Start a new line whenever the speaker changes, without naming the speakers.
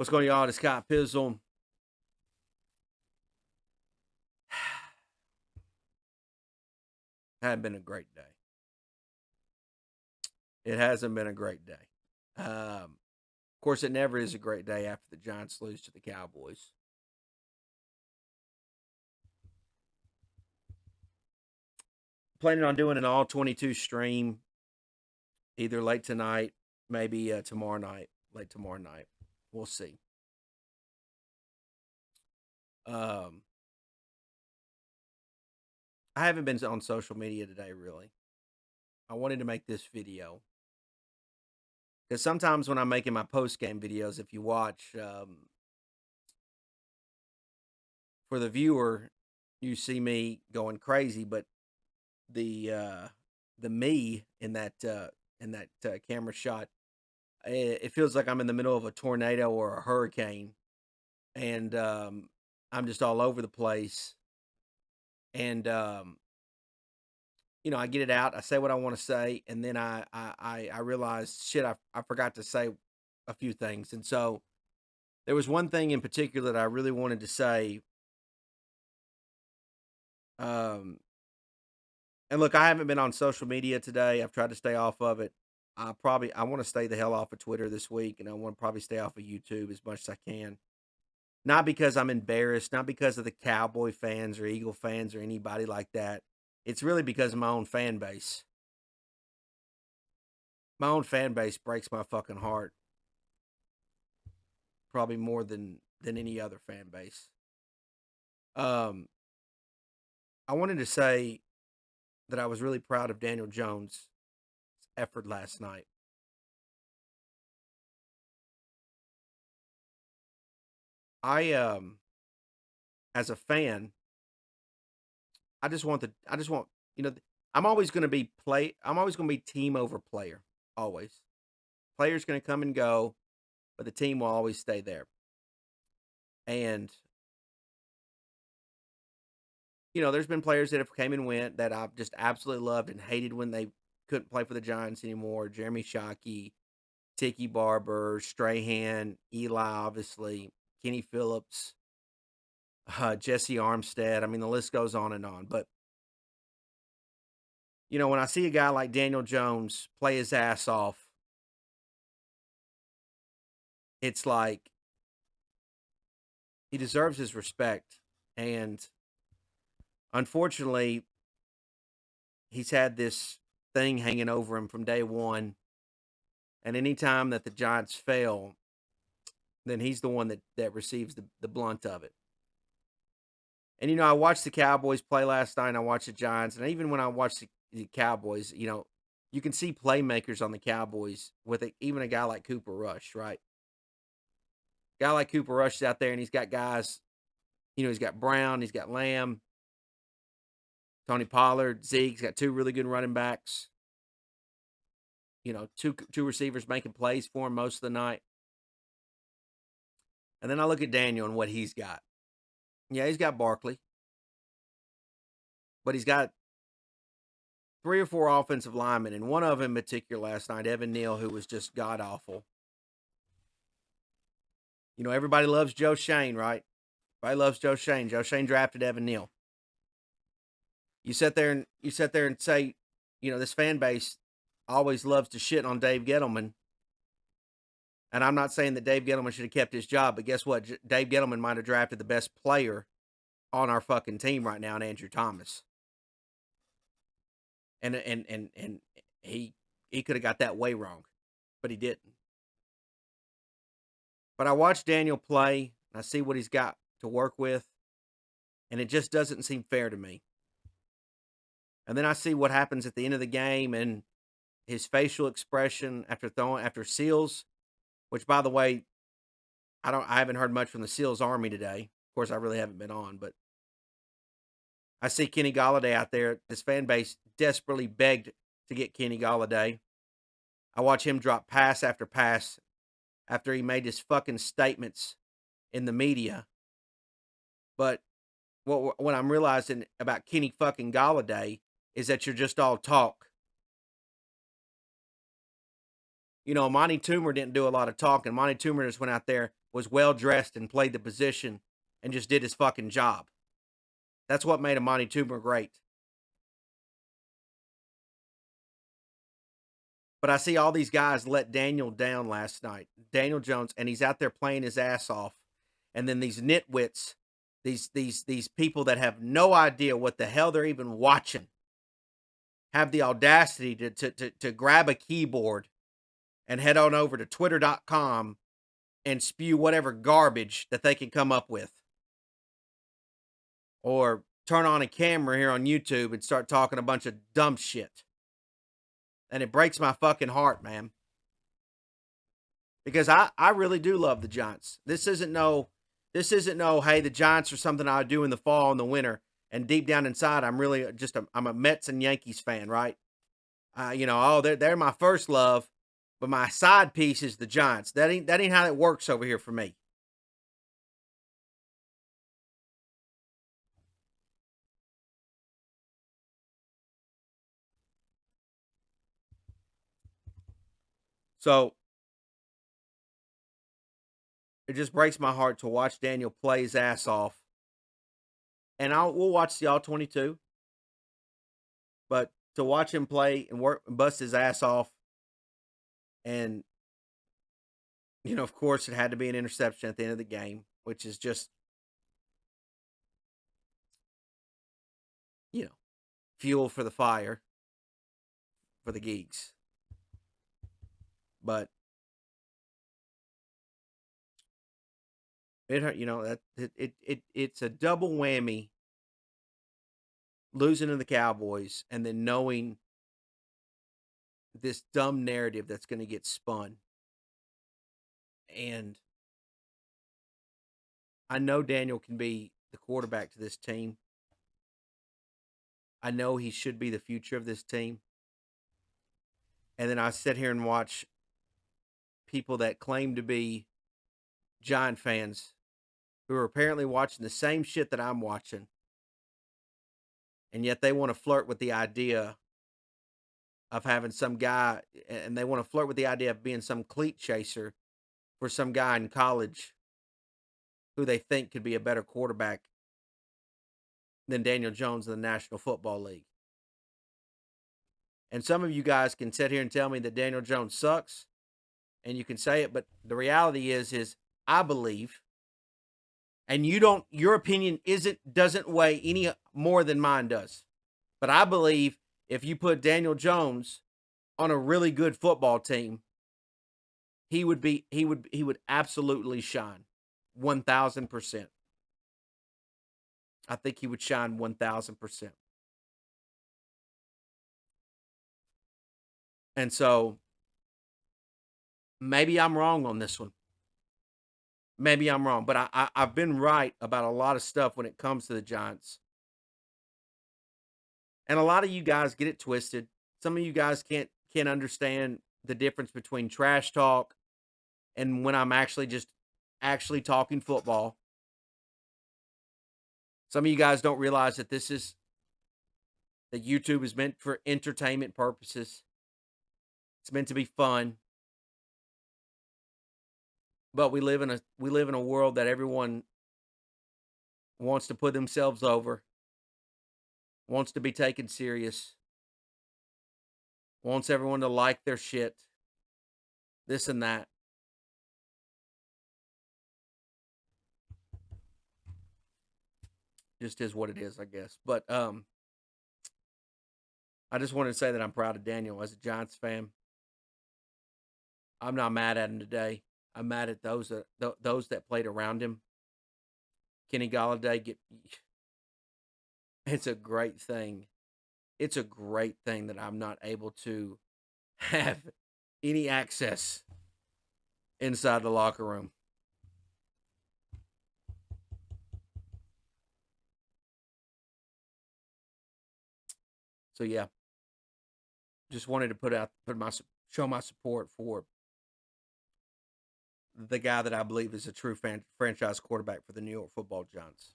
What's going on, y'all? It's Scott Pizzle. Hadn't been a great day. It hasn't been a great day. Of course, it never is a great day after the Giants lose to the Cowboys. Planning on doing an all 22 stream either late tonight, maybe tomorrow night, late tomorrow night. We'll see. Um, I haven't been on social media today, really. I wanted to make this video because sometimes when I'm making my post game videos, if you watch, for the viewer, you see me going crazy, but the uh, the me in that camera shot, it feels like I'm in the middle of a tornado or a hurricane, and I'm just all over the place. And I get it out. I say what I want to say, and then I realize shit. I forgot to say a few things, and so there was one thing in particular that I really wanted to say. Um, and look, I haven't been on social media today. I've tried to stay off of it. I want to stay the hell off of Twitter this week, and I want to probably stay off of YouTube as much as I can. Not because I'm embarrassed, not because of the Cowboy fans or Eagle fans or anybody like that. It's really because of my own fan base. My own fan base breaks my fucking heart, probably more than any other fan base. Um, I wanted to say that I was really proud of Daniel Jones' effort last night. I as a fan, I just want you know I'm always going to be I'm always going to be team over player. Always. Players going to come and go, but the team will always stay there. And there's been players that have came and went that I've just absolutely loved and hated when they couldn't play for the Giants anymore. Jeremy Shockey, Tiki Barber, Strahan, Eli, obviously, Kenny Phillips, Jesse Armstead. I mean, the list goes on and on. But when I see a guy like Daniel Jones play his ass off, it's like he deserves his respect. And unfortunately, he's had this thing hanging over him from day one. And anytime that the Giants fail, then he's the one that receives the blunt of it. And I watched the Cowboys play last night, and I watched the Giants, and even when I watched the Cowboys, you can see playmakers on the Cowboys with even a guy like Cooper Rush, right? Guy like Cooper Rush is out there, and he's got guys. He's got Brown, he's got Lamb, Tony Pollard, Zeke. He's got two really good running backs. Two receivers making plays for him most of the night. And then I look at Daniel and what he's got. Yeah, he's got Barkley, but he's got 3 or 4 offensive linemen, and one of them in particular last night, Evan Neal, who was just god awful. Everybody loves Joe Shane, right? Everybody loves Joe Shane. Joe Shane drafted Evan Neal. You sit there and say, this fan base always loves to shit on Dave Gettleman. And I'm not saying that Dave Gettleman should have kept his job, but guess what? Dave Gettleman might have drafted the best player on our fucking team right now, in Andrew Thomas. And he could have got that way wrong, but he didn't. But I watch Daniel play, and I see what he's got to work with, and it just doesn't seem fair to me. And then I see what happens at the end of the game and his facial expression after Seals, which, by the way, I haven't heard much from the Seals Army today. Of course, I really haven't been on, but I see Kenny Golladay out there. This fan base desperately begged to get Kenny Golladay. I watch him drop pass after pass after he made his fucking statements in the media. But what I'm realizing about Kenny fucking Golladay is that you're just all talk. Monty Toomer didn't do a lot of talking. Monty Toomer just went out there was well dressed and played the position and just did his fucking job. That's what made Amani Toomer great. But I see all these guys let Daniel down last night. Daniel Jones, and he's out there playing his ass off. And then these nitwits, these people that have no idea what the hell they're even watching, have the audacity to grab a keyboard and head on over to twitter.com and spew whatever garbage that they can come up with. Or turn on a camera here on YouTube and start talking a bunch of dumb shit. And it breaks my fucking heart, man. Because I really do love the Giants. This isn't no, hey, the Giants are something I do in the fall and the winter. And deep down inside, I'm really I'm a Mets and Yankees fan, right? They're my first love, but my side piece is the Giants. That ain't how it works over here for me. So it just breaks my heart to watch Daniel play his ass off. And we'll watch the all 22. But to watch him play and work and bust his ass off, and of course it had to be an interception at the end of the game, which is just fuel for the fire for the geeks. But it hurt, it's a double whammy, losing to the Cowboys and then knowing this dumb narrative that's going to get spun. And I know Daniel can be the quarterback to this team. I know he should be the future of this team. And then I sit here and watch people that claim to be Giant fans who are apparently watching the same shit that I'm watching. And yet they want to flirt with the idea of having some guy, and they want to flirt with the idea of being some cleat chaser for some guy in college who they think could be a better quarterback than Daniel Jones in the National Football League. And some of you guys can sit here and tell me that Daniel Jones sucks, and you can say it, but the reality is I believe, and your opinion doesn't weigh any more than mine does. But I believe if you put Daniel Jones on a really good football team, he would absolutely shine 1,000%. I think he would shine 1,000%. And so maybe I'm wrong on this one. Maybe I'm wrong, but I've been right about a lot of stuff when it comes to the Giants. And a lot of you guys get it twisted. Some of you guys can't understand the difference between trash talk and when I'm actually talking football. Some of you guys don't realize that that YouTube is meant for entertainment purposes. It's meant to be fun. But we live in a world that everyone wants to put themselves over, wants to be taken serious, wants everyone to like their shit, this and that. Just is what it is, I guess. But I just wanted to say that I'm proud of Daniel as a Giants fan. I'm not mad at him today. I'm mad at those that played around him. Kenny Golladay it's a great thing. It's a great thing that I'm not able to have any access inside the locker room. So yeah, just wanted to show my support for the guy that I believe is a true franchise quarterback for the New York Football Giants.